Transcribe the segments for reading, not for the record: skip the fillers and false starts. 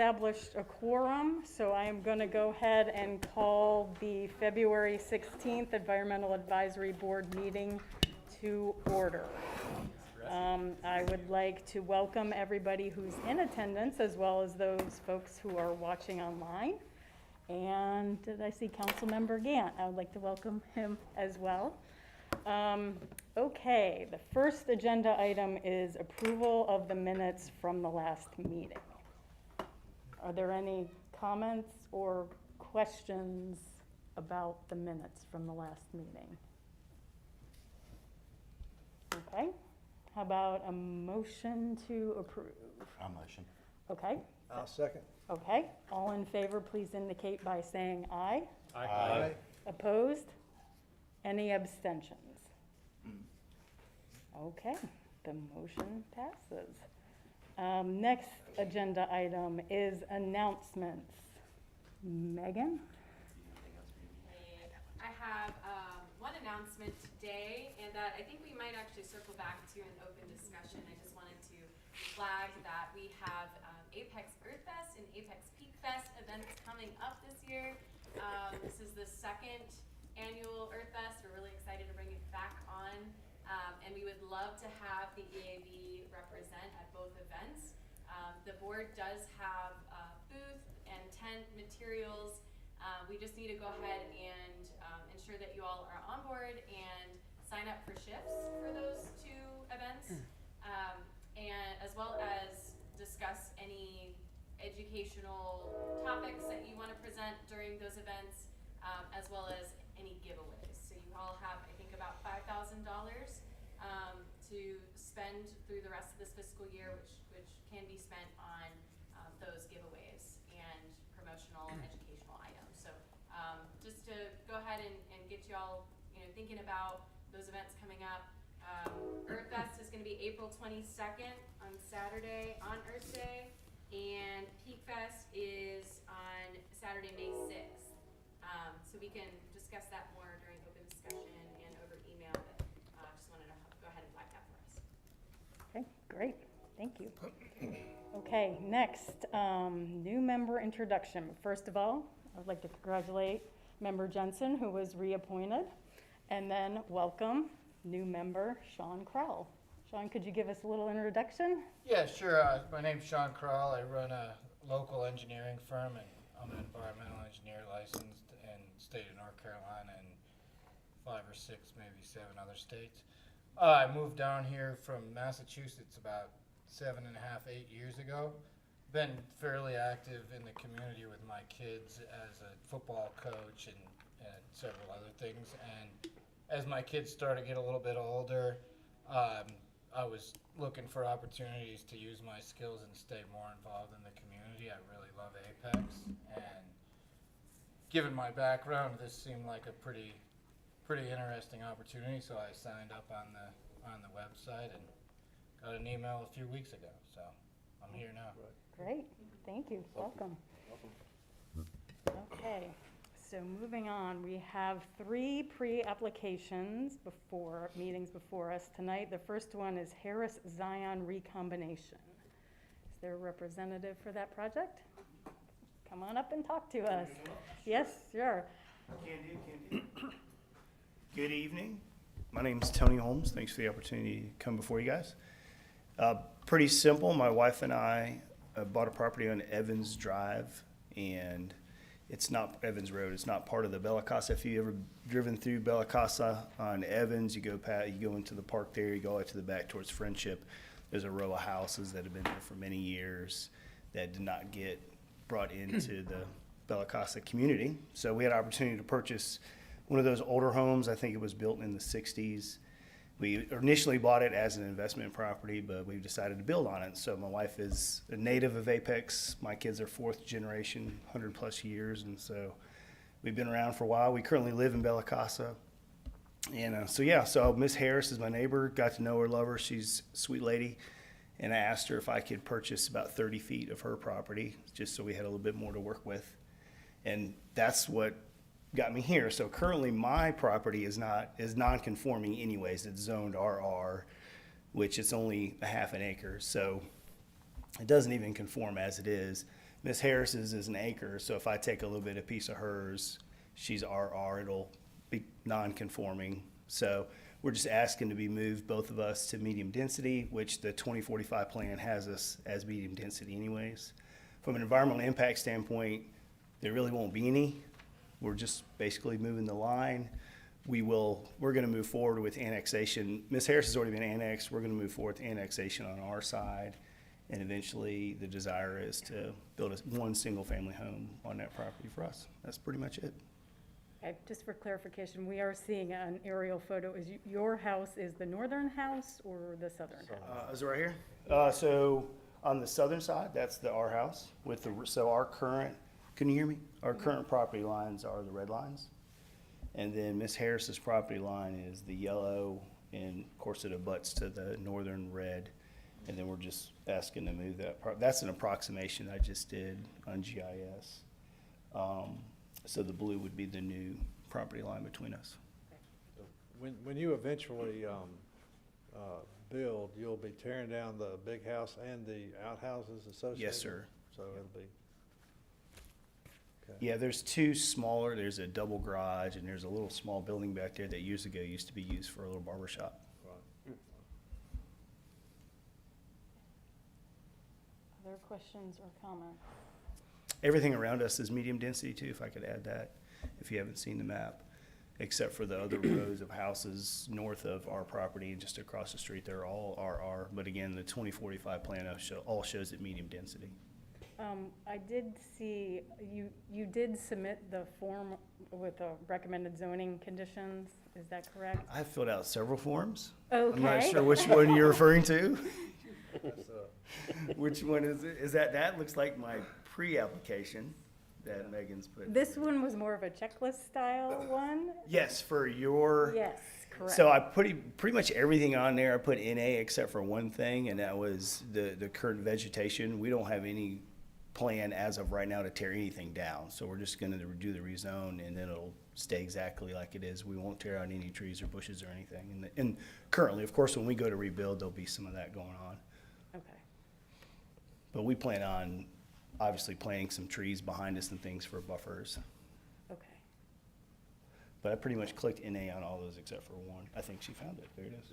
established a quorum, so I am going to go ahead and call the February 16th Environmental Advisory Board meeting to order. I would like to welcome everybody who's in attendance, as well as those folks who are watching online. And did I see Councilmember Gant? I would like to welcome him as well. Okay, the first agenda item is approval of the minutes from the last meeting. Are there any comments or questions about the minutes from the last meeting? Okay, how about a motion to approve? I'll motion. Okay, I'll second. okay, all in favor, please indicate by saying aye. Aye. Opposed? Any abstentions? Okay, the motion passes. Next agenda item is announcements. Megan? I have one announcement today, and that I think we might actually circle back to an open discussion. I just wanted to flag that we have Apex Earth Fest and Apex Peak Fest events coming up this year. This is the second annual Earth Fest. We're really excited to bring it back on, and we would love to have the EAB represent at both events. The board does have booth and tent materials. We just need to go ahead and ensure that you all are on board and sign up for shifts for those two events, and as well as discuss any educational topics that you want to present during those events, as well as any giveaways. So you all have, I think, about $5,000 to spend through the rest of this fiscal year, which can be spent on those giveaways and promotional and educational items. So just to go ahead and get you all thinking about those events coming up. Earth Fest is going to be April 22nd on Saturday on Earth Day, and Peak Fest is on Saturday, May 6th. So we can discuss that more during open discussion and over email, but just wanted to go ahead and flag that for us. Okay, great, thank you. Okay, next, new member introduction. First of all, I'd like to congratulate Member Jensen, who was reappointed, and then welcome new member Sean Crowell. Sean, could you give us a little introduction? Yeah, sure. My name's Sean Crowell. I run a local engineering firm, and I'm an environmental engineer licensed in the state of North Carolina and 5 or 6, maybe 7 other states. I moved down here from Massachusetts about 7.5, 8 years ago. Been fairly active in the community with my kids as a football coach and several other things. And as my kids started to get a little bit older, I was looking for opportunities to use my skills and stay more involved in the community. I really love Apex, and given my background, this seemed like a pretty interesting opportunity. So I signed up on the website and got an email a few weeks ago. So I'm here now. Great, thank you, welcome. Okay, so moving on, we have 3 pre-applications meetings before us tonight. The first one is Harris Zion Recombination. Is there a representative for that project? Come on up and talk to us. Yes, sure. Can do. Good evening. My name is Tony Holmes. Thanks for the opportunity to come before you guys. Pretty simple. My wife and I bought a property on Evans Drive, and it's not Evans Road. It's not part of the Bella Casa. If you ever driven through Bella Casa on Evans, you go into the park there. You go out to the back towards Friendship. There's a row of houses that have been there for many years that did not get brought into the Bella Casa community. So we had an opportunity to purchase one of those older homes. I think it was built in the 60s. We initially bought it as an investment property, but we've decided to build on it. So my wife is a native of Apex. My kids are 4th generation, 100+ years, and so we've been around for a while. We currently live in Bella Casa. And so Miss Harris is my neighbor. Got to know her, love her. She's a sweet lady. And I asked her if I could purchase about 30 feet of her property, just so we had a little bit more to work with. And that's what got me here. So currently my property is non-conforming anyways. It's zoned RR, which it's only a half an acre. So it doesn't even conform as it is. Miss Harris's is an acre, so if I take a little bit of piece of hers, she's RR, it'll be non-conforming. So we're just asking to be moved, both of us, to medium density, which the 2045 plan has us as medium density anyways. From an environmental impact standpoint, there really won't be any. We're just basically moving the line. We're gonna move forward with annexation. Miss Harris has already been annexed. We're gonna move forward with annexation on our side. And eventually, the desire is to build one single-family home on that property for us. That's pretty much it. Okay, just for clarification, we are seeing an aerial photo. Your house is the northern house or the southern house? Is it right here? So on the southern side, that's our house with so our current, can you hear me? Our current property lines are the red lines. And then Miss Harris's property line is the yellow, and of course it abuts to the northern red. And then we're just asking to move that that's an approximation I just did on GIS. So the blue would be the new property line between us. When you eventually build, you'll be tearing down the big house and the outhouses associated? Yes, sir. So it'll be, okay. Yeah, there's two smaller, there's a double garage, and there's a little small building back there that years ago used to be used for a little barber shop. Right. Other questions or comments? Everything around us is medium density too, if I could add that, if you haven't seen the map. Except for the other rows of houses north of our property, just across the street, they're all RR. But again, the 2045 plan all shows it medium density. I did see, you did submit the form with the recommended zoning conditions, is that correct? I've filled out several forms. Okay. I'm not sure which one you're referring to. That's, Which one is it? Is that looks like my pre-application that Megan's put. This one was more of a checklist style one? Yes, for your. Yes, correct. So I put pretty much everything on there. I put NA except for one thing, and that was the current vegetation. We don't have any plan as of right now to tear anything down. So we're just gonna do the rezone, and then it'll stay exactly like it is. We won't tear out any trees or bushes or anything. And currently, of course, when we go to rebuild, there'll be some of that going on. Okay, But we plan on obviously planting some trees behind us and things for buffers. okay. But I pretty much clicked NA on all those except for one. I think she found it. There it is.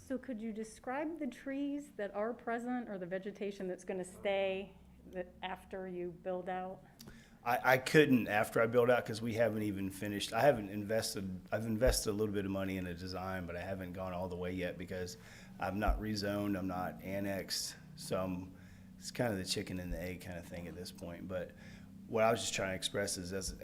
So could you describe the trees that are present or the vegetation that's gonna stay after you build out? I couldn't after I build out because we haven't even finished. I've invested a little bit of money in a design, but I haven't gone all the way yet because I'm not rezoned, I'm not annexed. So it's kind of the chicken and the egg kind of thing at this point. But what I was just trying to express is as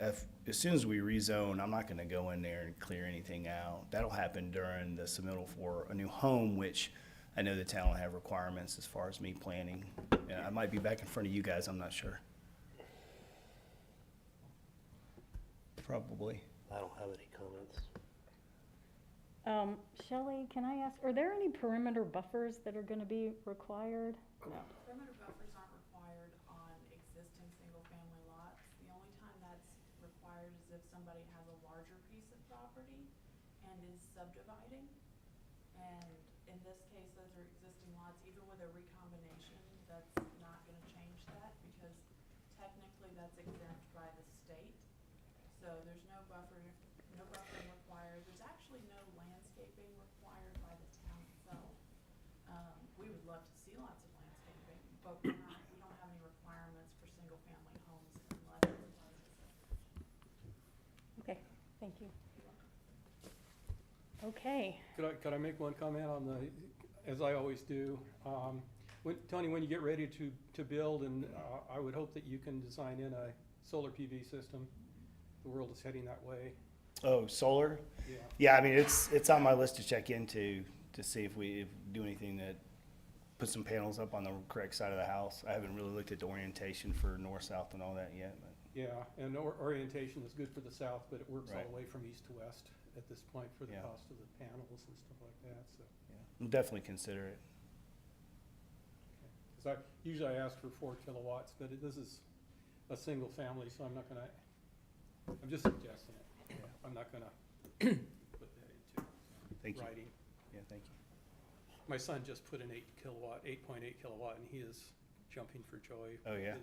soon as we rezone, I'm not gonna go in there and clear anything out. That'll happen during the submittal for a new home, which I know the town will have requirements as far as me planning. Yeah, I might be back in front of you guys, I'm not sure. Probably. I don't have any comments. Shelley, can I ask, are there any perimeter buffers that are gonna be required? No. Perimeter buffers aren't required on existing single-family lots. The only time that's required is if somebody has a larger piece of property and is subdividing. And in this case, those are existing lots, even with a recombination, that's not gonna change that because technically that's exempt by the state. So there's no buffering required. There's actually no landscaping required by the town itself. We would love to see lots of landscaping, but we don't have any requirements for single-family homes unless it's. Okay, thank you. Okay, Could I make one comment on as I always do? Tony, when you get ready to build, and I would hope that you can design in a solar PV system. The world is heading that way. Oh, solar? Yeah. Yeah, I mean, it's on my list to check into to see if we do anything that put some panels up on the correct side of the house. I haven't really looked at the orientation for north, south and all that yet, but Yeah, and orientation is good for the south, but it works all Right. the way from east to west at this point for the Yeah. cost of the panels and stuff like that, so. yeah, we'll definitely consider it. Because usually I ask for 4 kilowatts, but this is a single family, so I'm just suggesting it. Yeah. I'm not gonna put that into Thank you. writing. Yeah, thank you. my son just put in 8.8 kilowatt, and he is jumping for joy. Oh, yeah?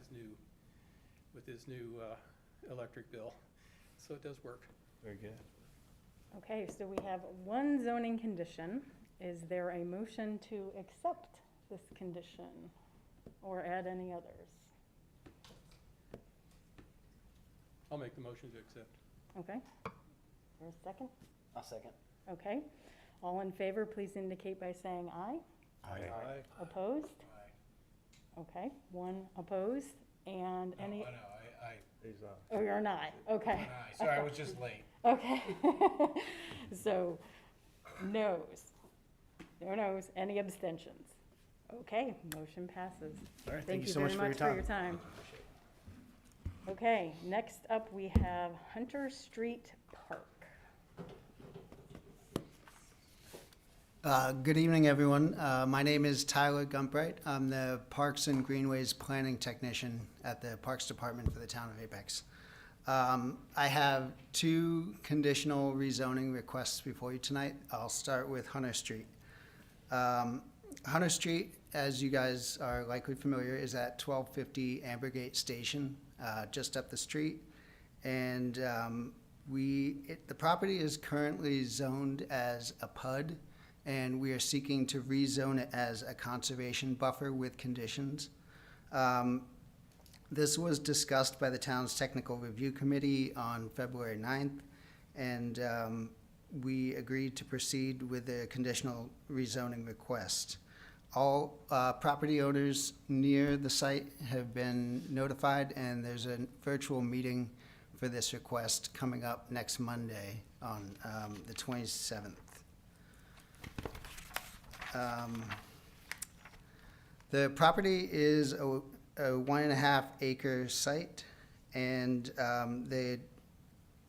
With his new electric bill. So it does work. Very good. Okay, so we have one zoning condition. Is there a motion to accept this condition or add any others? I'll make the motion to accept. Okay. For a second? I'll second. Okay. All in favor, please indicate by saying aye. Aye. Opposed? Okay, one opposed, and No, any, I know, He's, oh, you're an aye, okay. sorry, I was just late. Okay. So, noes. No noes, any abstentions? Okay, motion passes. All right, thank you so much for your Thank you very much for time. your time. Okay, next up we have Hunter Street Park. Good evening, everyone. My name is Tyler Gumbright. I'm the Parks and Greenways Planning Technician at the Parks Department for the town of Apex. I have two conditional rezoning requests before you tonight. I'll start with Hunter Street. Hunter Street, as you guys are likely familiar, is at 1250 Ambergate Station, just up the street. And the property is currently zoned as a PUD, and we are seeking to rezone it as a conservation buffer with conditions. This was discussed by the town's technical review committee on February 9th, and we agreed to proceed with the conditional rezoning request. All property owners near the site have been notified, and there's a virtual meeting for this request coming up next Monday on the 27th. The property is a 1.5 acre site, and the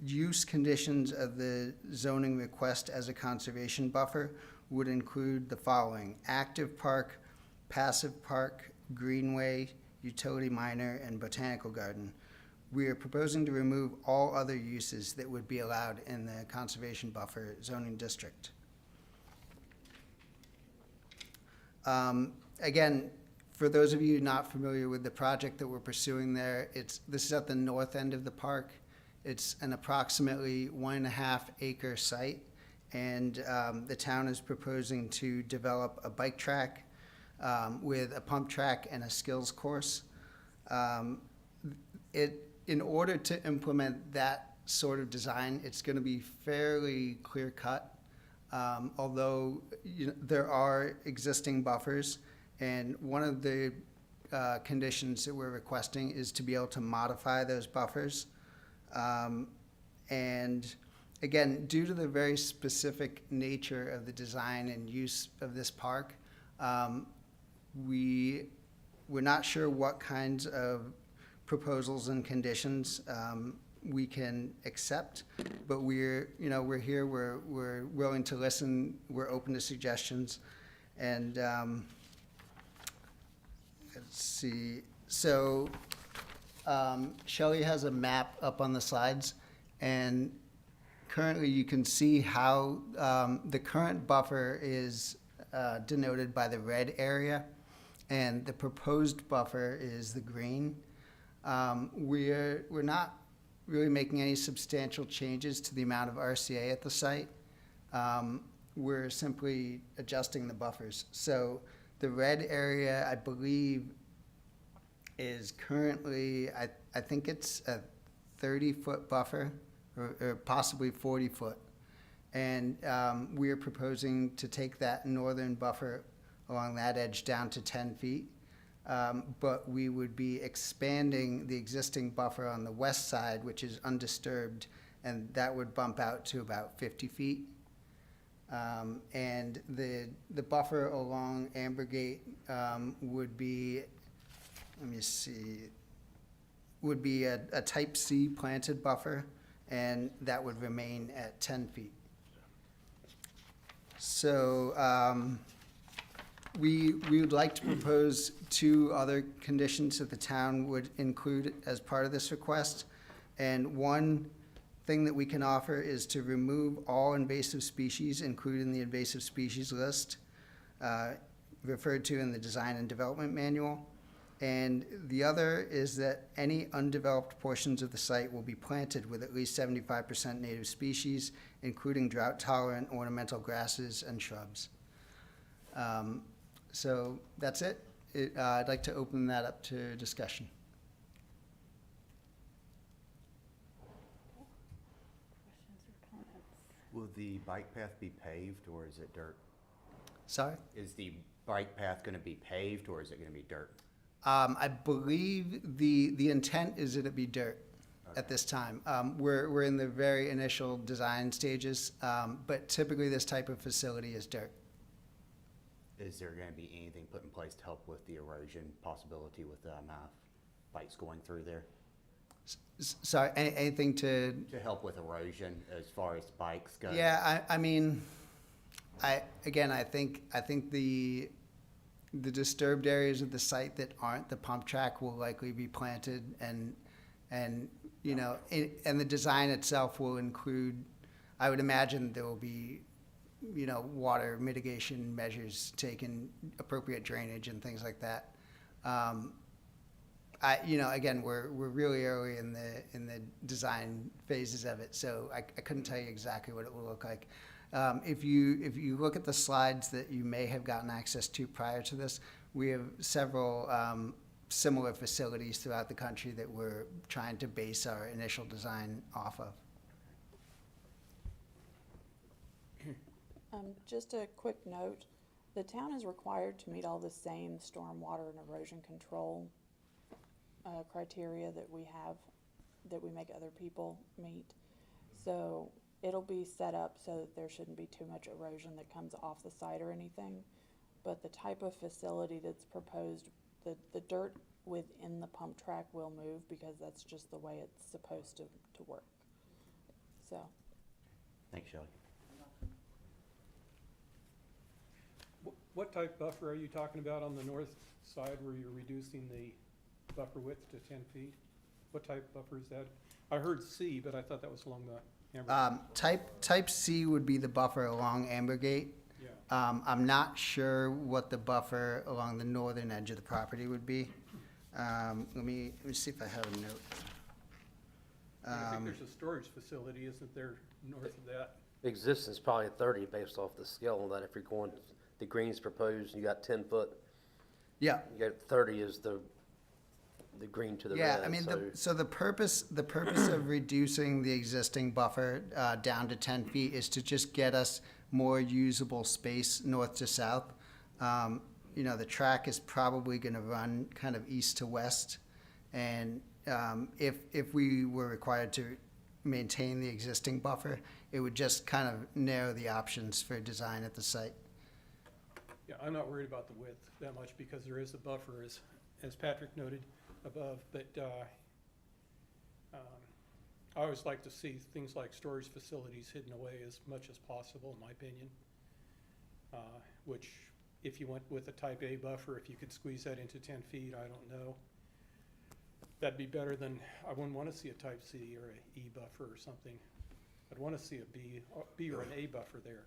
use conditions of the zoning request as a conservation buffer would include the following: active park, passive park, greenway, utility minor, and botanical garden. We are proposing to remove all other uses that would be allowed in the conservation buffer zoning district. Again, for those of you not familiar with the project that we're pursuing there, this is at the north end of the park. It's an approximately 1.5 acre site, and the town is proposing to develop a bike track with a pump track and a skills course. In order to implement that sort of design, it's going to be fairly clear cut. Although there are existing buffers, and one of the conditions that we're requesting is to be able to modify those buffers. And again, due to the very specific nature of the design and use of this park, we're not sure what kinds of proposals and conditions we can accept, but we're here, we're willing to listen, we're open to suggestions, and let's see. So Shelley has a map up on the slides, and currently you can see how the current buffer is denoted by the red area, and the proposed buffer is the green. We're not really making any substantial changes to the amount of RCA at the site. We're simply adjusting the buffers. So the red area, I believe, is currently, I think it's a 30-foot buffer, or possibly 40-foot. And we are proposing to take that northern buffer along that edge down to 10 feet. But we would be expanding the existing buffer on the west side, which is undisturbed, and that would bump out to about 50 feet. And the buffer along Ambergate would be, let me see, would be a type C planted buffer, and that would remain at 10 feet. So we would like to propose two other conditions that the town would include as part of this request. And one thing that we can offer is to remove all invasive species, including the invasive species list. referred to in the design and development manual. And the other is that any undeveloped portions of the site will be planted with at least 75% native species, including drought-tolerant ornamental grasses and shrubs. So that's it. I'd like to open that up to discussion. Questions or comments? Will the bike path be paved or is it dirt? Sorry? Is the bike path gonna be paved or is it gonna be dirt? I believe the intent is that it be dirt at this time. We're in the very initial design stages, but typically this type of facility is dirt. Is there gonna be anything put in place to help with the erosion possibility with bikes going through there? Sorry, anything to, To help with erosion as far as bikes go? yeah, I mean, I think the disturbed areas of the site that aren't the pump track will likely be planted and you know, and the design itself will include, I would imagine there will be, you know, water mitigation measures taken, appropriate drainage and things like that. You know, again, we're really early in the design phases of it, so I couldn't tell you exactly what it will look like. If you look at the slides that you may have gotten access to prior to this, we have several similar facilities throughout the country that we're trying to base our initial design off of. Just a quick note, the town is required to meet all the same stormwater and erosion control criteria that we have, that we make other people meet. So it'll be set up so that there shouldn't be too much erosion that comes off the site or anything. But the type of facility that's proposed, the dirt within the pump track will move because that's just the way it's supposed to work. So, Thanks, Shelley. What type buffer are you talking about on the north side where you're reducing the buffer width to 10 feet? What type buffer is that? I heard C, but I thought that was along the Amber. Type C would be the buffer along Ambergate. Yeah. I'm not sure what the buffer along the northern edge of the property would be. Let me see if I have a note. I think there's a storage facility, isn't there, north of that? Existence probably 30 based off the scale of that. If you're going, the green's proposed, you got 10 foot, Yeah, you got 30 is the green to the red. yeah, I mean, so the purpose of reducing the existing buffer down to 10 feet is to just get us more usable space north to south. You know, the track is probably gonna run kind of east to west. And if we were required to maintain the existing buffer, it would just kind of narrow the options for design at the site. Yeah, I'm not worried about the width that much because there is a buffer, as Patrick noted above, but I always like to see things like storage facilities hidden away as much as possible, in my opinion. Which, if you went with a type A buffer, if you could squeeze that into 10 feet, I don't know. That'd be better than, I wouldn't want to see a type C or a E buffer or something. I'd want to see a B or an A buffer there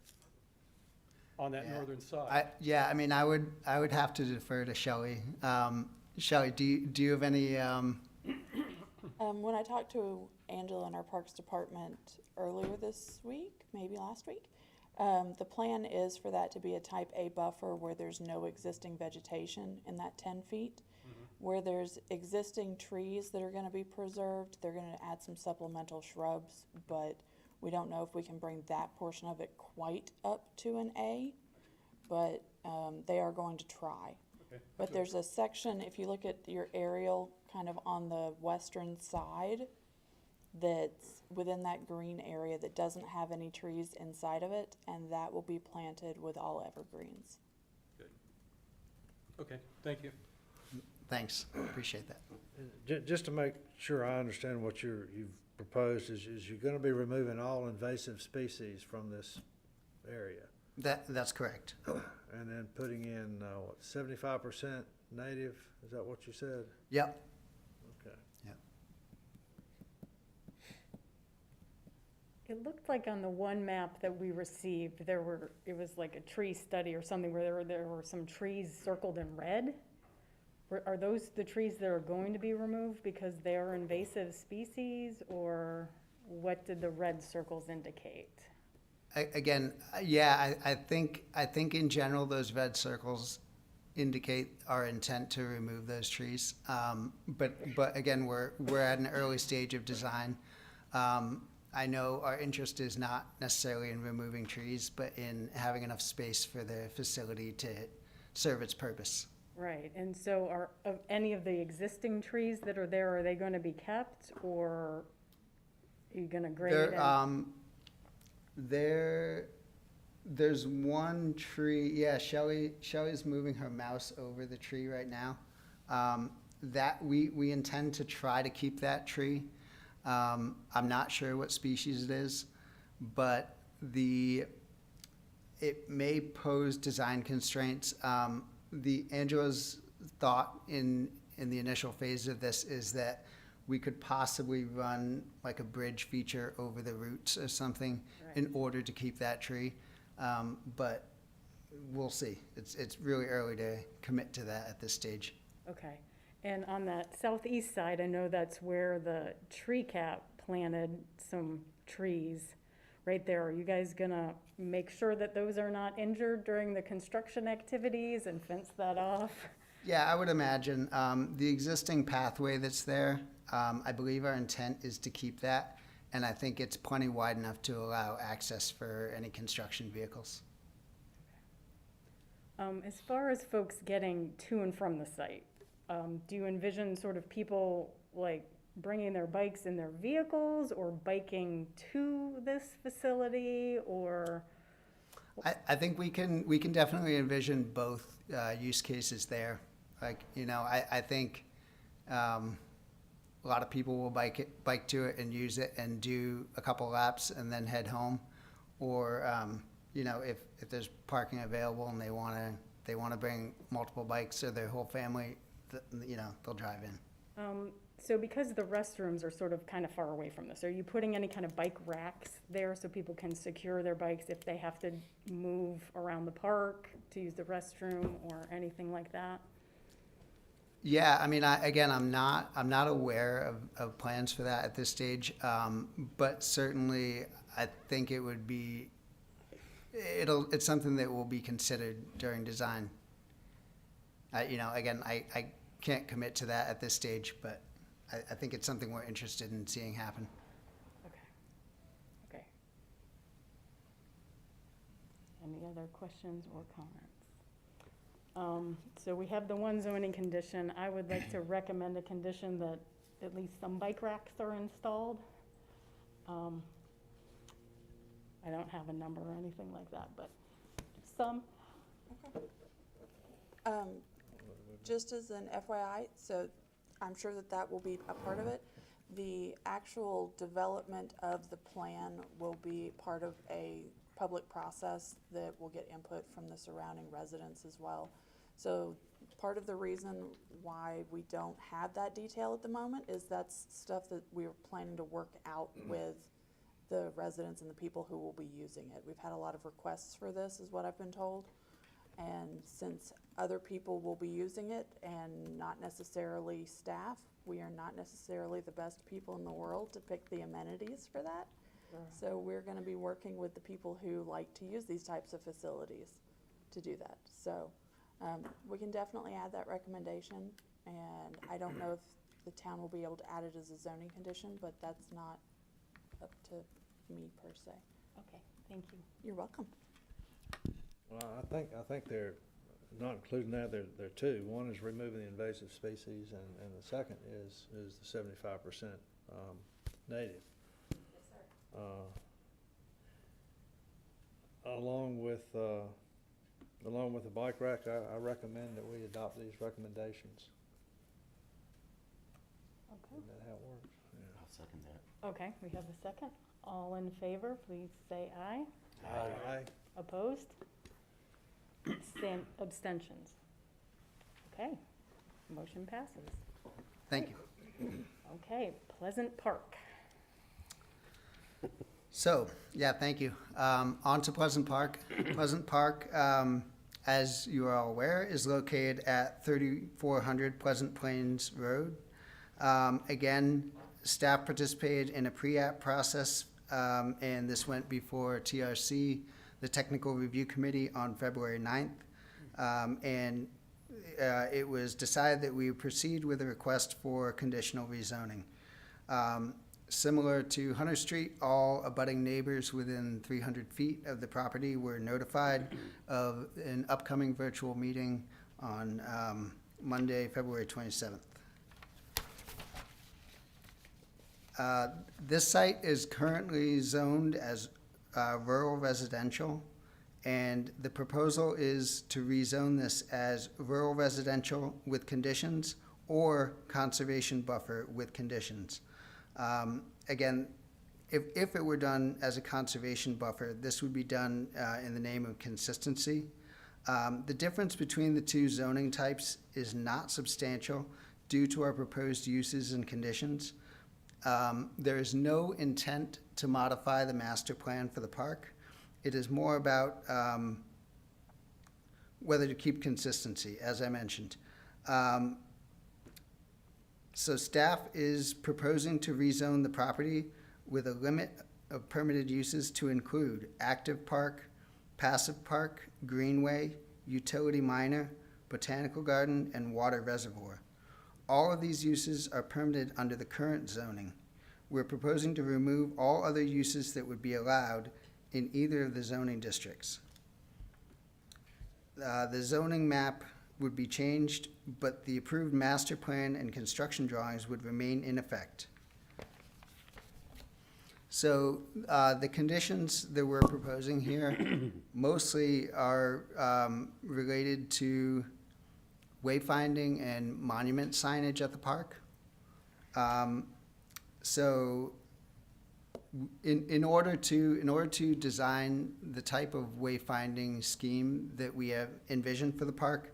on that Yeah. northern side. I mean, I would have to defer to Shelley. Shelley, do you have any, when I talked to Angela in our Parks Department earlier this week, maybe last week, the plan is for that to be a type A buffer where there's no existing vegetation in that 10 feet. Where there's existing trees that are gonna be preserved, they're gonna add some supplemental shrubs, but we don't know if we can bring that portion of it quite up to an A, but they are going to try. Okay. But there's a section, if you look at your aerial, kind of on the western side, that's within that green area that doesn't have any trees inside of it, and that will be planted with all evergreens. Good. Okay, thank you. thanks, appreciate that. Just to make sure I understand what you've proposed, is you're gonna be removing all invasive species from this area? That's correct. And then putting in, 75% native, is that what you said? Yep, Okay. yep. It looked like on the one map that we received, it was like a tree study or something where there were some trees circled in red. Are those the trees that are going to be removed because they are invasive species, or what did the red circles indicate? Again, yeah, I think in general, those red circles indicate our intent to remove those trees. But again, we're at an early stage of design. I know our interest is not necessarily in removing trees, but in having enough space for the facility to serve its purpose. Right, and so of any of the existing trees that are there, are they gonna be kept, or are you gonna grade and? There's one tree, yeah, Shelley's moving her mouse over the tree right now. That, we intend to try to keep that tree. I'm not sure what species it is, but it may pose design constraints. Angela's thought in the initial phase of this is that we could possibly run like a bridge feature over the roots or something in order to keep that tree. But we'll see. It's really early to commit to that at this stage. Okay, and on that southeast side, I know that's where the tree cap planted some trees right there. Are you guys gonna make sure that those are not injured during the construction activities and fence that off? Yeah, I would imagine. The existing pathway that's there, I believe our intent is to keep that, and I think it's plenty wide enough to allow access for any construction vehicles. As far as folks getting to and from the site, do you envision sort of people like bringing their bikes in their vehicles or biking to this facility, or? I think we can definitely envision both use cases there. Like, I think a lot of people will bike to it and use it and do a couple laps and then head home. Or, if there's parking available and they want to bring multiple bikes or their whole family, they'll drive in. So because the restrooms are sort of kind of far away from this, are you putting any kind of bike racks there so people can secure their bikes if they have to move around the park to use the restroom or anything like that? Yeah, I mean, I'm not aware of plans for that at this stage, but certainly I think it would be, it's something that will be considered during design. Again, I can't commit to that at this stage, but I think it's something we're interested in seeing happen. Okay. Any other questions or comments? So we have the one zoning condition. I would like to recommend a condition that at least some bike racks are installed. I don't have a number or anything like that, but some. Just as an FYI, so I'm sure that will be a part of it. The actual development of the plan will be part of a public process that will get input from the surrounding residents as well. So part of the reason why we don't have that detail at the moment is that's stuff that we're planning to work out with the residents and the people who will be using it. We've had a lot of requests for this, is what I've been told. And since other people will be using it and not necessarily staff, we are not necessarily the best people in the world to pick the amenities for that. So we're going to be working with the people who like to use these types of facilities to do that. So we can definitely add that recommendation, and I don't know if the town will be able to add it as a zoning condition, but that's not up to me per se. Okay, thank you. You're welcome. Well, I think they're not including that, there are two. One is removing the invasive species, and the second is the 75% native. Yes, sir. Along with the bike rack, I recommend that we adopt these recommendations. Okay. Isn't that how it works? Yeah. I'll second that. Okay, we have a second. All in favor, please say aye. Aye. Opposed? Abstentions? Okay, motion passes. Thank you. Okay, Pleasant Park. So, yeah, thank you. On to Pleasant Park. Pleasant Park, as you are all aware, is located at 3400 Pleasant Plains Road. Again, staff participated in a pre-app process, and this went before TRC, the Technical Review Committee, on February 9th. And it was decided that we would proceed with a request for conditional rezoning. Similar to Hunter Street, all abutting neighbors within 300 feet of the property were notified of an upcoming virtual meeting on Monday, February 27th. This site is currently zoned as rural residential, and the proposal is to rezone this as rural residential with conditions or conservation buffer with conditions. Again, if it were done as a conservation buffer, this would be done in the name of consistency. The difference between the two zoning types is not substantial due to our proposed uses and conditions. There is no intent to modify the master plan for the park. It is more about whether to keep consistency, as I mentioned. So staff is proposing to rezone the property with a limit of permitted uses to include active park, passive park, greenway, utility minor, botanical garden, and water reservoir. All of these uses are permitted under the current zoning. We're proposing to remove all other uses that would be allowed in either of the zoning districts. The zoning map would be changed, but the approved master plan and construction drawings would remain in effect. So the conditions that we're proposing here mostly are related to wayfinding and monument signage at the park. So in order to design the type of wayfinding scheme that we have envisioned for the park,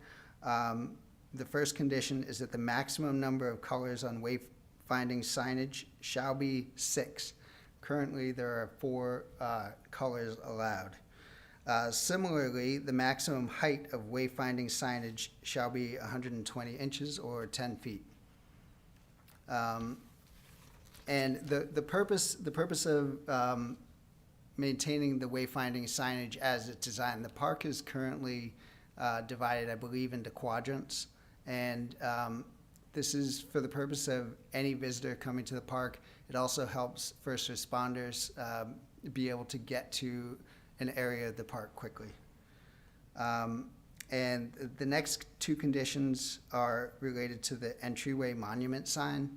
the first condition is that the maximum number of colors on wayfinding signage shall be 6. Currently, there are 4 colors allowed. Similarly, the maximum height of wayfinding signage shall be 120 inches or 10 feet. And the purpose of maintaining the wayfinding signage as it's designed, the park is currently divided, I believe, into quadrants. And this is for the purpose of any visitor coming to the park. It also helps first responders be able to get to an area of the park quickly. And the next 2 conditions are related to the entryway monument sign.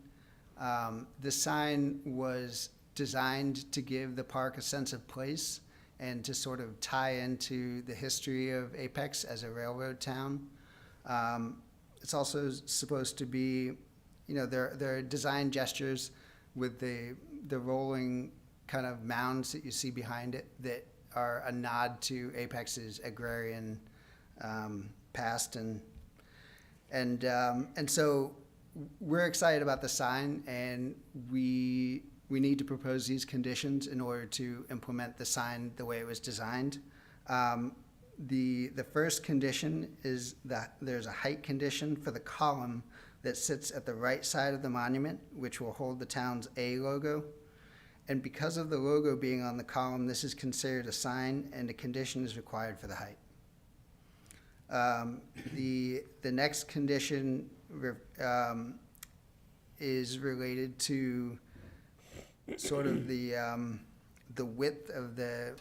The sign was designed to give the park a sense of place and to sort of tie into the history of Apex as a railroad town. It's also supposed to be, there are design gestures with the rolling kind of mounds that you see behind it that are a nod to Apex's agrarian past, and so we're excited about the sign, and we need to propose these conditions in order to implement the sign the way it was designed. The first condition is that there's a height condition for the column that sits at the right side of the monument, which will hold the town's A logo. And because of the logo being on the column, this is considered a sign, and a condition is required for the height. The next condition is related to sort of the width of the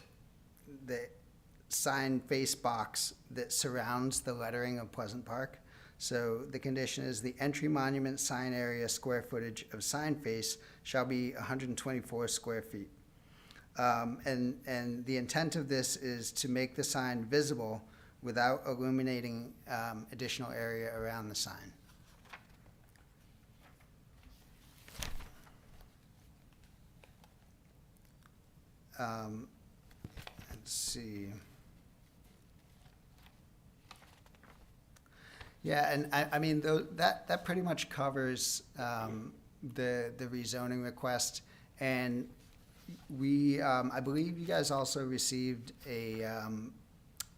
sign face box that surrounds the lettering of Pleasant Park. So the condition is the entry monument sign area square footage of sign face shall be 124 square feet. And the intent of this is to make the sign visible without illuminating additional area around the sign. Let's see. Yeah, and I mean, that pretty much covers the rezoning request. And, I believe you guys also received a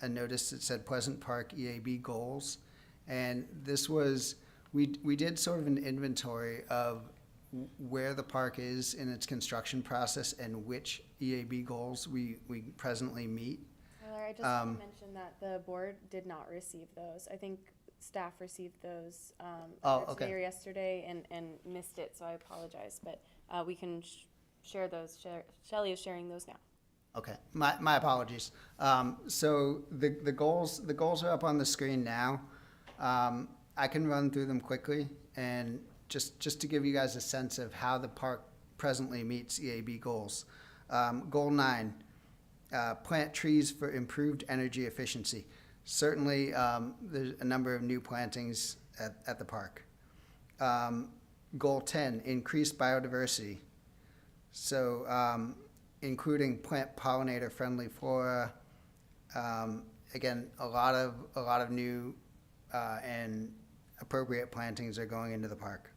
notice that said Pleasant Park EAB goals. And this was, we did sort of an inventory of where the park is in its construction process and which EAB goals we presently meet. Tyler, I just want to mention that the board did not receive those. I think staff received those Oh, either okay. today or yesterday and missed it, so I apologize. But we can share those. Shelley is sharing those now. Okay, my apologies. So the goals are up on the screen now. I can run through them quickly, and just to give you guys a sense of how the park presently meets EAB goals. Goal 9, plant trees for improved energy efficiency. Certainly, there's a number of new plantings at the park. Goal 10, increase biodiversity. So, including plant pollinator-friendly flora. Again, a lot of new and appropriate plantings are going into the park.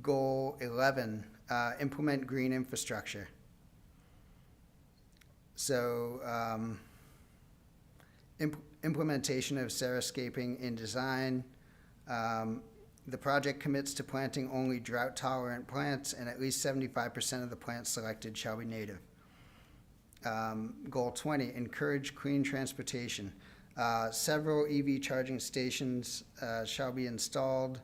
Goal 11, implement green infrastructure. So, implementation of xeriscaping in design. The project commits to planting only drought-tolerant plants, and at least 75% of the plants selected shall be native. Goal 20, encourage clean transportation. Several EV charging stations shall be installed.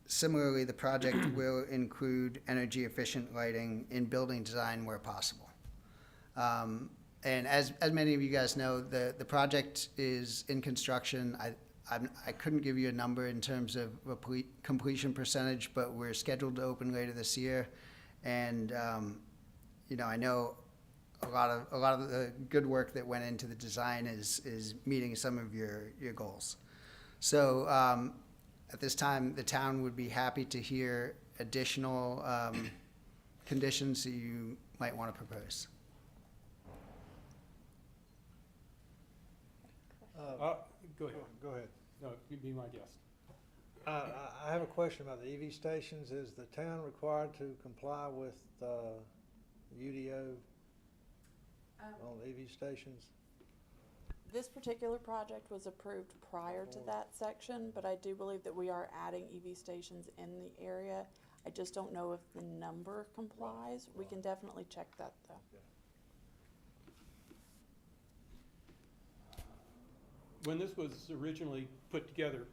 Similarly, the project will include energy-efficient lighting in building design where possible. And as many of you guys know, the project is in construction. I couldn't give you a number in terms of completion percentage, but we're scheduled to open later this year. And I know a lot of the good work that went into the design is meeting some of your goals. So at this time, the town would be happy to hear additional conditions that you might want to propose. Go ahead. Go ahead. No, you be my guest. I have a question about the EV stations. Is the town required to comply with UDO on EV stations? This particular project was approved prior to that section, but I do believe that we are adding EV stations in the area. I just don't know if the number complies. We can definitely check that though. When this was originally put together,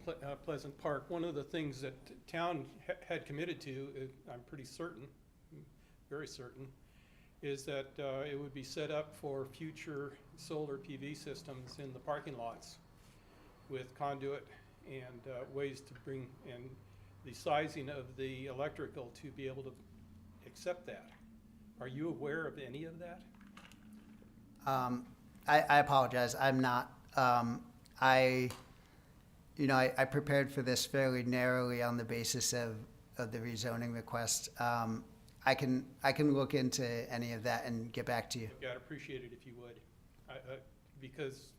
Pleasant Park, one of the things that town had committed to, I'm pretty certain, very certain, is that it would be set up for future solar PV systems in the parking lots with conduit and ways to bring in the sizing of the electrical to be able to accept that. Are you aware of any of that? I apologize. I'm not. I prepared for this fairly narrowly on the basis of the rezoning request. I can look into any of that and get back to you. Yeah, I'd appreciate it if you would, because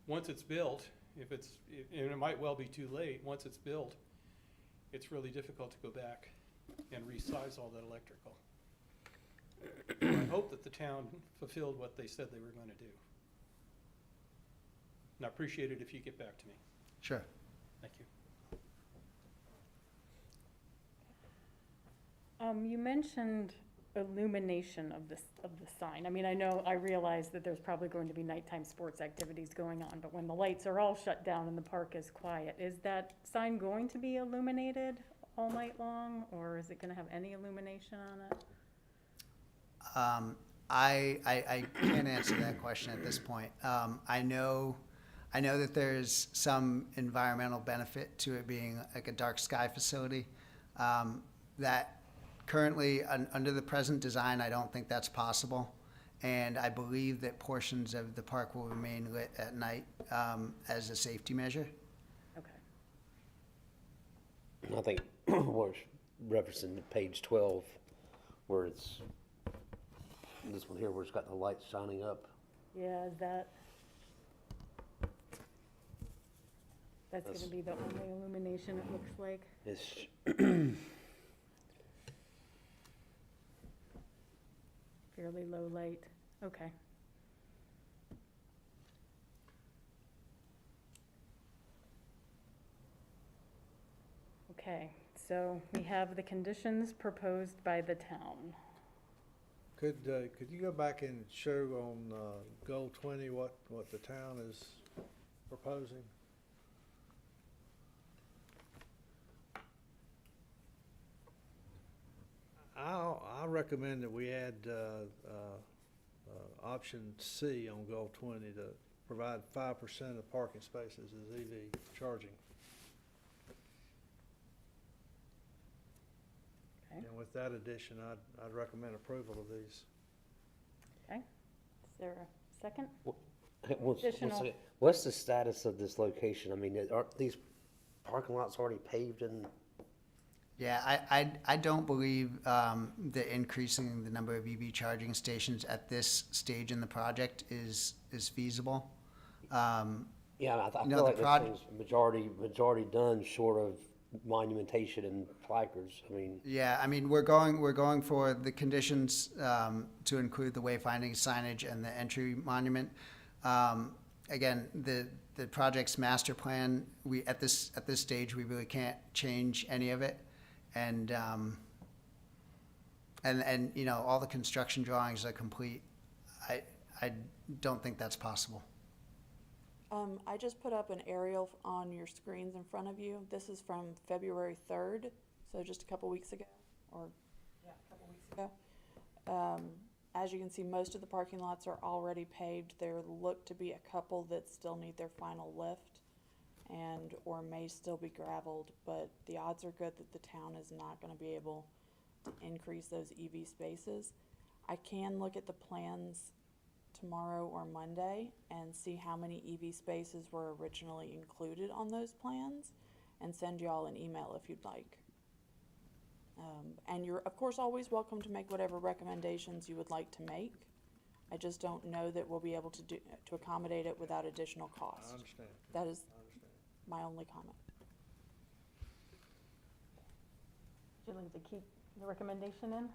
once it's built, and it might well be too late, once it's built, it's really difficult to go back and resize all that electrical. I hope that the town fulfilled what they said they were going to do. And I appreciate it if you get back to me. Sure. Thank you. You mentioned illumination of the sign. I mean, I realize that there's probably going to be nighttime sports activities going on, but when the lights are all shut down and the park is quiet, is that sign going to be illuminated all night long, or is it going to have any illumination on it? I can't answer that question at this point. I know that there's some environmental benefit to it being like a dark sky facility. That currently, under the present design, I don't think that's possible. And I believe that portions of the park will remain lit at night as a safety measure. Okay. I think we're referencing to page 12, where it's, this one here, where it's got the lights shining up. Yeah, is that, That's gonna be the only illumination, it looks like. It's, Fairly low light, okay. Okay, so we have the conditions proposed by the town. Could you go back and show on, goal 20 what the town is proposing? I recommend that we add, option C on goal 20 to provide 5% of parking spaces as EV charging. Okay. And with that addition, I'd recommend approval of these. Okay, is there a second? Additional. what's the status of this location? I mean, aren't these parking lots already paved and? Yeah, I don't believe that increasing the number of EV charging stations at this stage in the project is feasible. Yeah, I You know, feel like the that seems majority done short of monumentation and placards. I mean, Yeah, I mean, we're going for the conditions to include the wayfinding signage and the entry monument. Again, the project's master plan, at this stage, we really can't change any of it. And you know, all the construction drawings are complete. I don't think that's possible. I just put up an aerial on your screens in front of you. This is from February 3rd, so just a couple weeks ago, or, yeah, a couple weeks ago. As you can see, most of the parking lots are already paved. There look to be a couple that still need their final lift and or may still be gravelled, but the odds are good that the town is not gonna be able to increase those EV spaces. I can look at the plans tomorrow or Monday and see how many EV spaces were originally included on those plans and send you all an email if you'd like. And you're, of course, always welcome to make whatever recommendations you would like to make. I just don't know that we'll be able to accommodate it without additional cost. I understand. That is I understand. my only comment. Would you like to keep the recommendation in?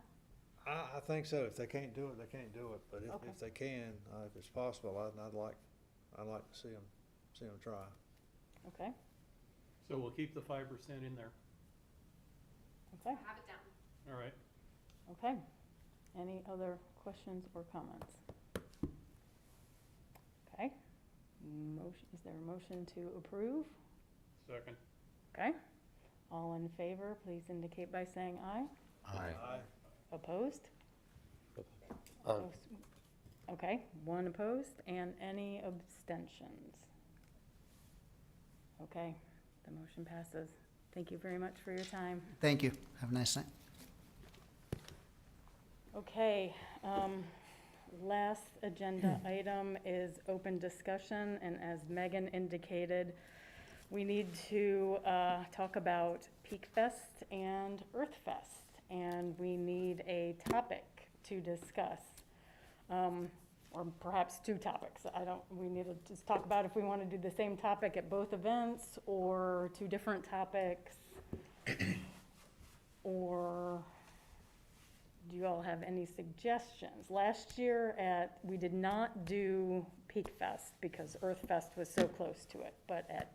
I think so. If they can't do it, they can't do it. But Okay. if they can, if it's possible, I'd like to see them try. Okay, So we'll keep the 5% in there. okay, Have it down. All right. okay. Any other questions or comments? Okay, motion, is there a motion to approve? Second. Okay, all in favor, please indicate by saying aye. Aye. Opposed? Uh, Okay, one opposed, and any abstentions? Okay, the motion passes. Thank you very much for your time. Thank you. Have a nice night. Okay, last agenda item is open discussion, and as Megan indicated, we need to talk about Peak Fest and Earth Fest, and we need a topic to discuss. Or perhaps two topics. We need to just talk about if we want to do the same topic at both events, or two different topics. Or do you all have any suggestions? Last year we did not do Peak Fest because Earth Fest was so close to it, but at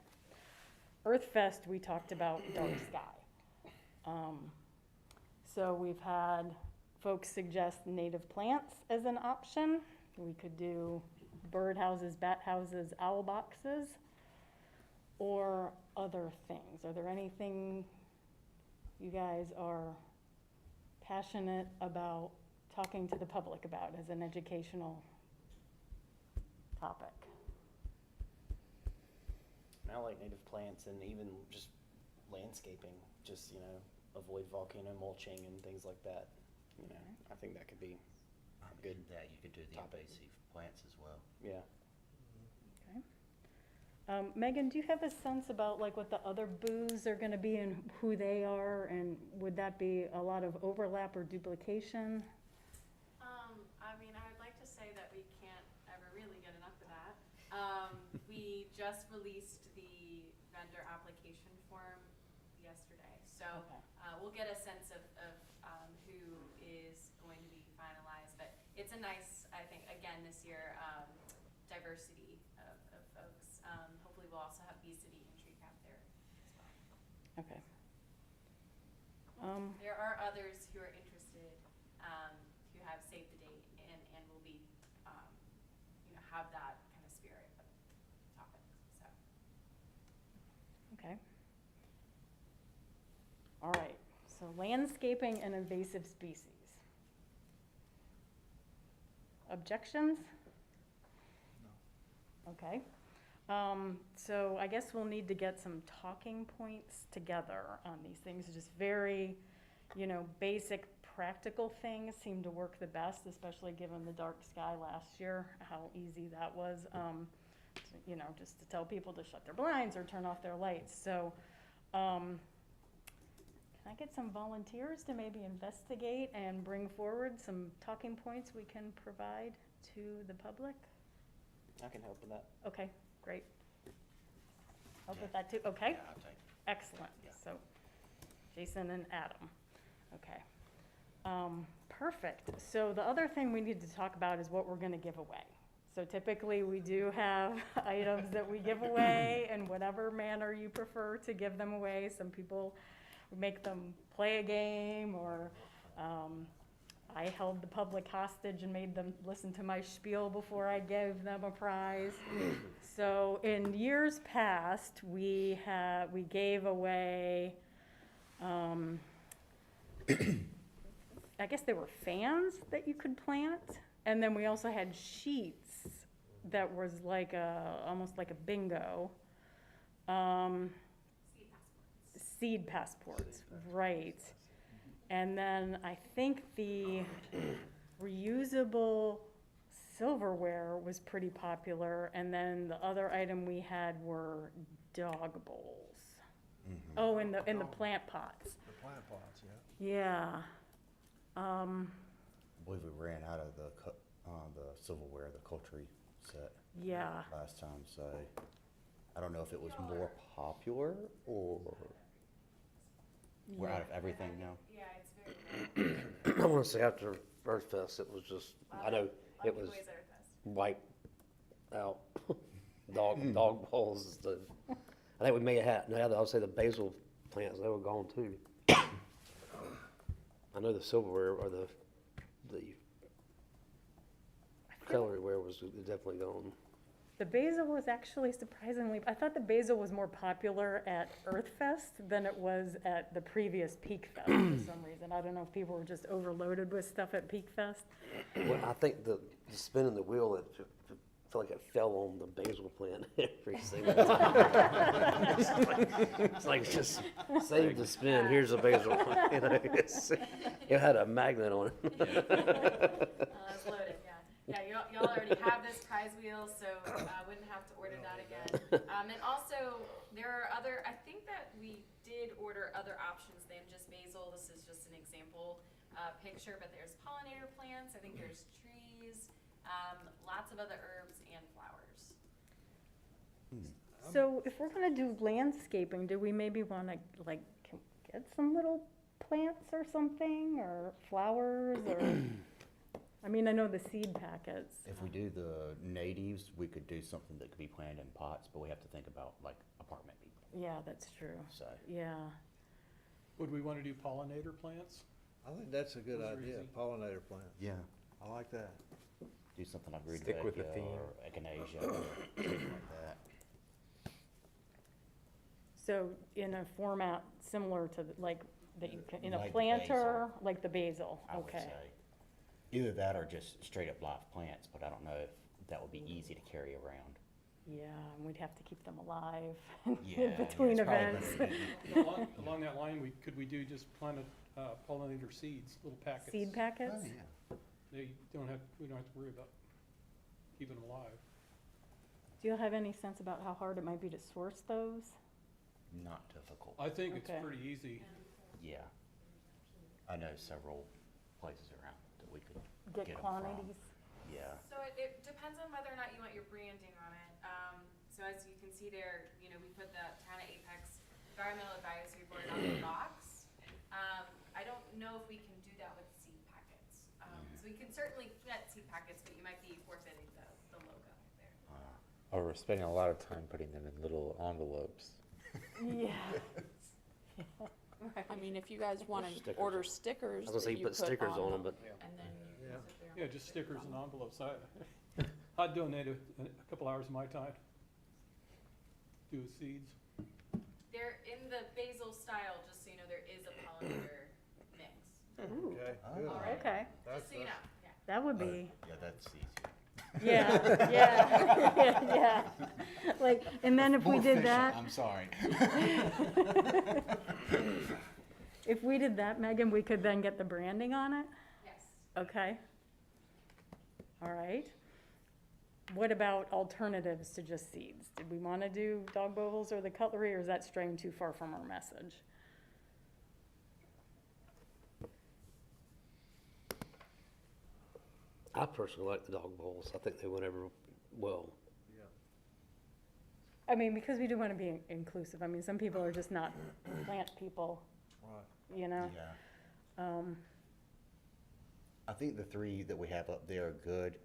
Earth Fest, we talked about dark sky. So we've had folks suggest native plants as an option. We could do bird houses, bat houses, owl boxes, or other things. Are there anything you guys are passionate about talking to the public about as an educational topic? I like native plants and even just landscaping, just, avoid volcano mulching and things like that. I think that could be good. That you could do the topic. invasive plants as well. Yeah. Okay. Megan, do you have a sense about like what the other booths are gonna be and who they are, and would that be a lot of overlap or duplication? I would like to say that we can't ever really get enough of that. We just released the vendor application form yesterday. So, Okay. we'll get a sense of, who is going to be finalized, but it's a nice, I think, again, this year, diversity of folks. Hopefully we'll also have B-City and Tree Cap there as well. Okay. There are others who are interested, who have saved the date and will be, have that kind of spirit of topic, so. Okay. All right, so landscaping and invasive species. Objections? No. Okay. So I guess we'll need to get some talking points together on these things, just very, basic practical things seem to work the best, especially given the dark sky last year, how easy that was, just to tell people to shut their blinds or turn off their lights. So, can I get some volunteers to maybe investigate and bring forward some talking points we can provide to the public? I can help with that. Okay, great. Help with that too, okay? Yeah, I'll take it. Excellent, Yeah. so Jason and Adam, okay. Perfect, so the other thing we need to talk about is what we're gonna give away. So typically, we do have items that we give away in whatever manner you prefer to give them away. Some people make them play a game, or I held the public hostage and made them listen to my spiel before I gave them a prize. So in years past, we gave away, I guess they were fans that you could plant, and then we also had sheets that was like almost like a bingo. Seed passports, right. And then I think the reusable silverware was pretty popular, and then the other item we had were dog bowls. Oh, in the plant pots. The plant pots, yeah. Yeah. I believe we ran out of the silverware, the Coultry set Yeah. last time, so I don't know if it was more popular or we're out of everything now. Yeah, it's very. I want to say after Earth Fest, it was just, I know it was wiped out. Dog bowls is the, I think we may have had, no, I would say the basil plants, they were gone too. I know the silverware or the cutlerware was definitely gone. The basil was actually surprisingly, I thought the basil was more popular at Earth Fest than it was at the previous Peak Fest for some reason. I don't know if people were just overloaded with stuff at Peak Fest. Well, I think the spinning the wheel, it felt like it fell on the basil plant every single time. It's like just save the spin, here's a basil plant. It had a magnet on it. It's loaded, yeah. Yeah, y'all already have this prize wheel, so wouldn't have to order that again. And also, there are I think that we did order other options than just basil. This is just an example picture, but there's pollinator plants, I think there's trees, lots of other herbs and flowers. So if we're gonna do landscaping, do we maybe wanna get some little plants or something, or flowers, or? I mean, I know the seed packets. If we do the natives, we could do something that could be planted in pots, but we have to think about like apartment people, Yeah, that's true. so. Yeah. Would we want to do pollinator plants? I think that's a good Those are idea, easy. pollinator plants. Yeah. I like that. Do something like Stick with the rudbeckia theme. or echinacea or something like that. So in a format similar to, that you can, in a Like the planter, like the basil, I would okay. say. Either that or just straight up live plants, but I don't know if that would be easy to carry around. Yeah, and we'd have to keep them alive Yeah, in between it's probably events. better to Along that line, could we do just planted pollinator seeds, little packets? Seed packets? We don't have to worry about keeping them alive. Do you have any sense about how hard it might be to source those? Not difficult. I think it's Okay. pretty easy. Yeah. I know several places around that we could Get get 'em from. quantities? Yeah. So it depends on whether or not you want your branding on it. So as you can see there, you know, we put the Town of Apex Environmental Advisory Board on the box. I don't know if we can do that with seed packets. So you can certainly get seed packets, but you might be forfeiting the logo there. Or we're spending a lot of time putting them in little envelopes. Yeah. I mean, if you guys wanna Stickers. order stickers I was gonna say that you put stickers on them, but and then you Yeah. sit there. Yeah, just stickers and envelopes. I'd donate a couple hours of my time. Do seeds. They're in the basil style, just so you know, there is a pollinator mix. Ooh, Okay, good. All right. okay, Just so you know, yeah. that would be, Yeah, that's easier. yeah, yeah, yeah. Like, and then if we did that, I'm sorry. if we did that, Megan, we could then get the branding on it? Yes. Okay. All right. What about alternatives to just seeds? Did we want to do dog bowls or the cutlery, or is that straying too far from our message? I personally like the dog bowls. I think they went over well. I mean, because we do want to be inclusive. I mean, some people are just not plant people, Right. you know? Yeah. I think the three that we have up there are good.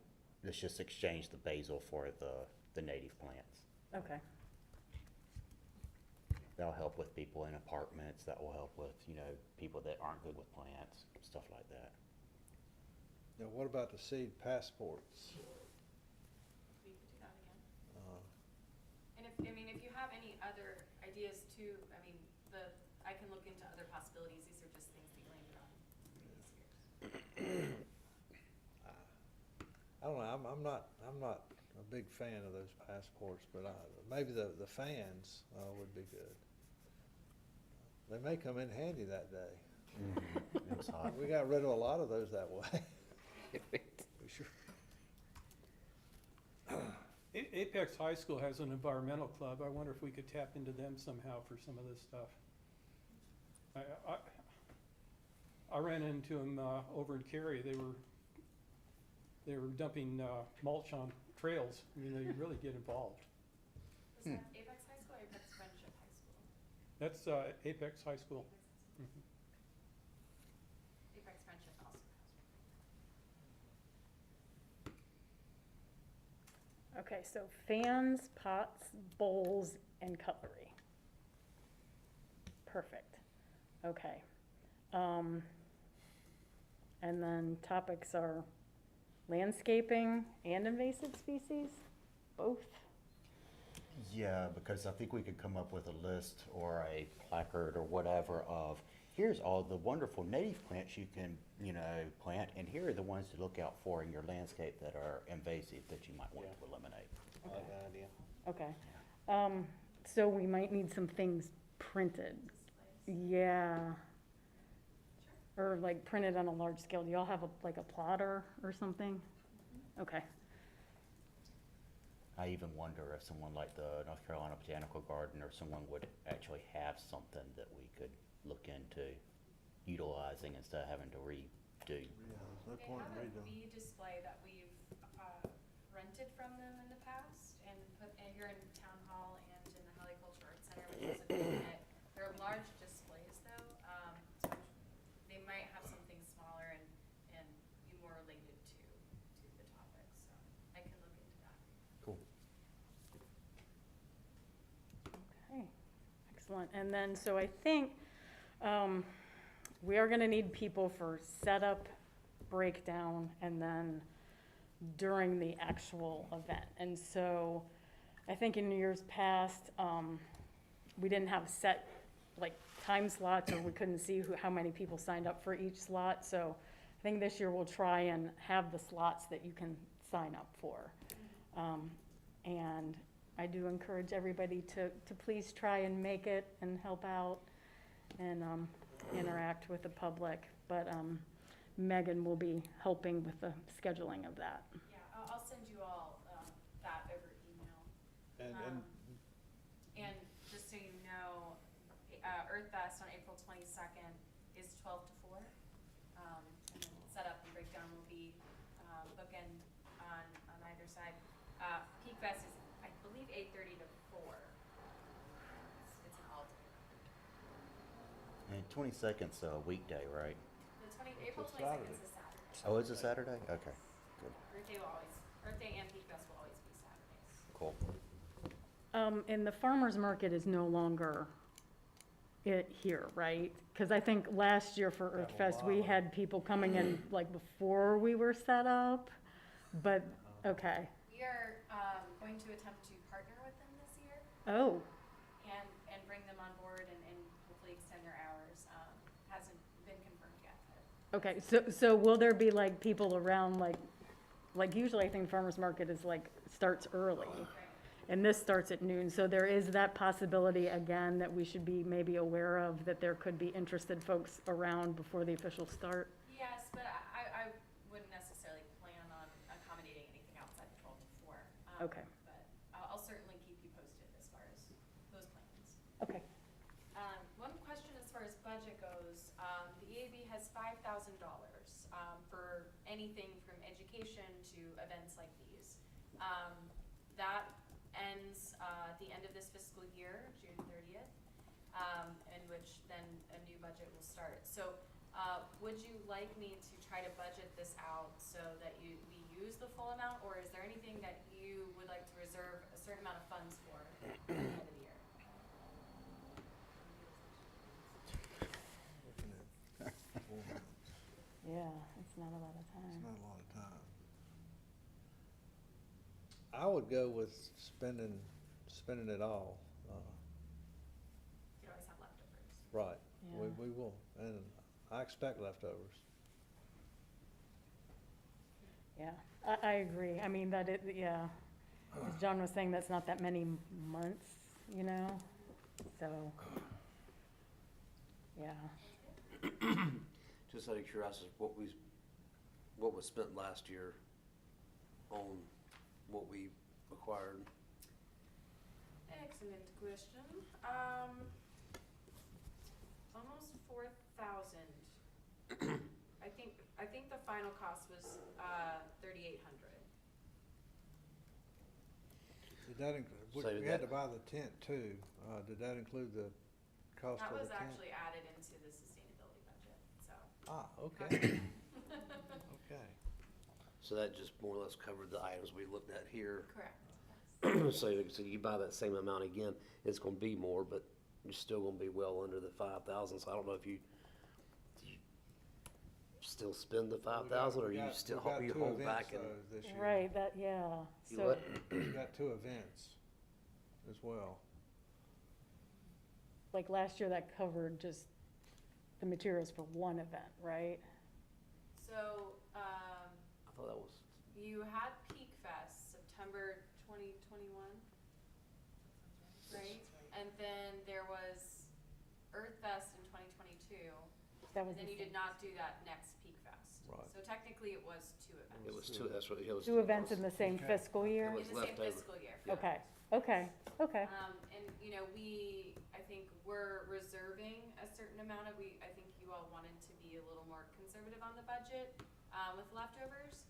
Let's just exchange the basil for the native plants. Okay. That'll help with people in apartments. That will help with, you know, people that aren't good with plants, stuff like that. Now, what about the seed passports? We could do that again. Uh, And if you have any other ideas too, I mean, I can look into other possibilities. These are just things we landed on previous years. I don't know, I'm not a big fan of those passports, but maybe the fans would be good. They may come in handy that day. It was hot. We got rid of a lot of those that way. We sure. Apex High School has an environmental club. I wonder if we could tap into them somehow for some of this stuff. I ran into them over in Cary. They were dumping mulch on trails. I mean, they really get involved. Was that Apex High School or Apex Friendship High School? That's Apex High School. Mhm. Apex Friendship also has. Okay, so fans, pots, bowls, and cutlery. Perfect. Okay. And then topics are landscaping and invasive species, both? Yeah, because I think we could come up with a list or a placard or whatever of, here's all the wonderful native plants you can, you know, plant, and here are the ones to look out for in your landscape that are invasive that you might want to eliminate. I like that idea. Okay. So we might need some things printed. Yeah. Or like printed on a large scale. Do y'all have like a plotter or something? Okay. I even wonder if someone like the North Carolina Botanical Garden or someone would actually have something that we could look into utilizing instead of having to redo. Yeah, there's no They point have in a redoing. bee display that we've rented from them in the past and put here in Town Hall and in the Holly Cultural Arts Center, which is a good unit. They're large displays though, so they might have something smaller and be more related to the topic, so I can look into that. Cool. Okay, excellent. And then, so I think we are gonna need people for setup, breakdown, and then during the actual event. And so I think in years past, we didn't have set like time slots, or we couldn't see how many people signed up for each slot. So I think this year we'll try and have the slots that you can sign up for. And I do encourage everybody to please try and make it and help out and interact with the public. But Megan will be helping with the scheduling of that. Yeah, I'll send you all that over email. And And just so you know, Earth Fest on April 22nd is 12 to 4. And then setup and breakdown will be bookend on either side. Peak Fest is, I believe, 8:30 to 4. It's an all day. And 22nd's a weekday, right? April It's a 22nd Saturday. is a Saturday. Oh, it's a Saturday? Okay, good, Earth Day and Peak Fest will always be Saturdays. cool. And the farmer's market is no longer here, right? Because I think last year for Earth Fest, we had people coming in like before we were set up, but, okay. We are going to attempt to partner with them this year Oh, and bring them on board and hopefully extend their hours. Hasn't been confirmed yet. okay, so will there be like people around, like usually I think farmer's market is like, starts early. And this starts at noon, so there is that possibility again that we should be maybe aware of, that there could be interested folks around before the official start. Yes, but I wouldn't necessarily plan on accommodating anything outside the 12 to 4. Okay. But I'll certainly keep you posted as far as those plans. Okay. One question as far as budget goes, the EAB has $5,000 for anything from education to events like these. That ends at the end of this fiscal year, June 30th, in which then a new budget will start. So would you like me to try to budget this out so that we use the full amount, or is there anything that you would like to reserve a certain amount of funds for at the end of the year? Yeah, it's not a lot of time. It's not a lot of time. I would go with spending it all. You could always have leftovers. Right, Yeah. we will, and I expect leftovers. Yeah, I agree. I mean, yeah, as John was saying, that's not that many months, you know, so, yeah. Just out of curiosity, what was spent last year on what we acquired? Excellent question. Almost 4,000. I think the final cost was 3,800. Did that include, So we had to buy the tent too, did that include the cost That of the was tent? actually added into the sustainability budget, so. Ah, okay, okay. So that just more or less covered the items we looked at here. Correct. So you buy that same amount again, it's gonna be more, but you're still gonna be well under the 5,000, so I don't know if you still spend the 5,000, or you still you hold back and. This year. Right, that, yeah. You So, what? We got 2 events as well. like last year, that covered just the materials for one event, right? So, I thought that was, you had Peak Fest, September 2021, right? And then there was Earth Fest in 2022. That was And then the you did same. not do that next Peak Fest. Right. So technically, it was 2 events. it was two, that's what, it was. 2 events in the same Okay. fiscal year? It was In the same left over. fiscal year. Yeah. Okay, okay, okay. And, you know, I think we're reserving a certain amount of, I think you all wanted to be a little more conservative on the budget, with leftovers.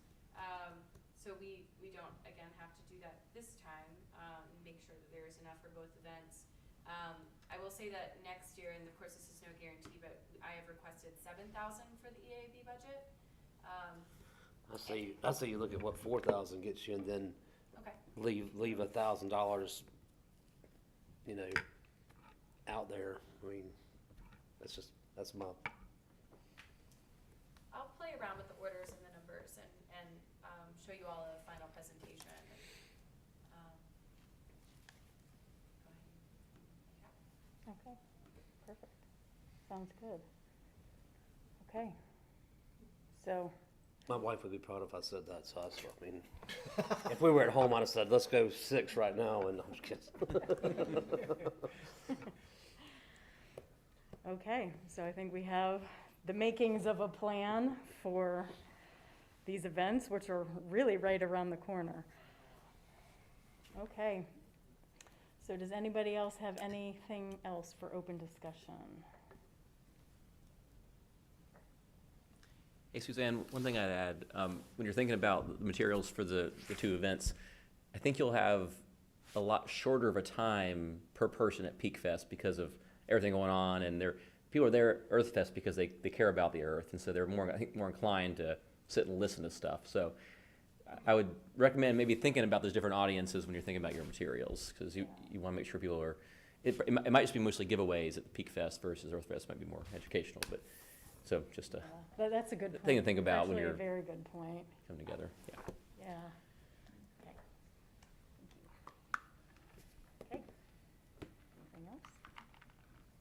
So we don't, again, have to do that this time, and make sure that there is enough for both events. I will say that next year, and of course this is no guarantee, but I have requested 7,000 for the EAB budget. I say you look at what 4,000 gets you, and then Okay. leave $1,000, you know, out there. I mean, that's my, I'll play around with the orders and the numbers and show you all a final presentation. And, go ahead. Okay, perfect. Sounds good. Okay. So, my wife would be proud if I said that, so I mean, if we were at home, I'd have said, let's go 6 right now, and I'm just kidding. okay, so I think we have the makings of a plan for these events, which are really right around the corner. Okay. So does anybody else have anything else for open discussion? Hey, Suzanne, one thing I'd add, when you're thinking about the materials for the 2 events, I think you'll have a lot shorter of a time per person at Peak Fest because of everything going on, and people are there at Earth Fest because they care about the earth, and so they're more, I think, more inclined to sit and listen to stuff. So I would recommend maybe thinking about those different audiences when you're thinking about your materials, because you want to make sure people are, it might just be mostly giveaways at the Peak Fest versus Earth Fest might be more educational, but, so just a That's a good point. thing to think about when Actually, you're a very good point, coming together, yeah. yeah. Okay. Okay. Anything else?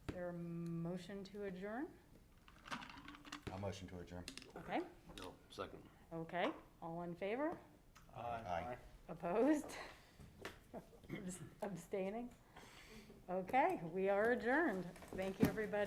Is there a motion to adjourn? I'll motion to adjourn. Okay, No, second. okay, all in favor? Aye. Opposed? Abstaining? Okay, we are adjourned. Thank you, everybody.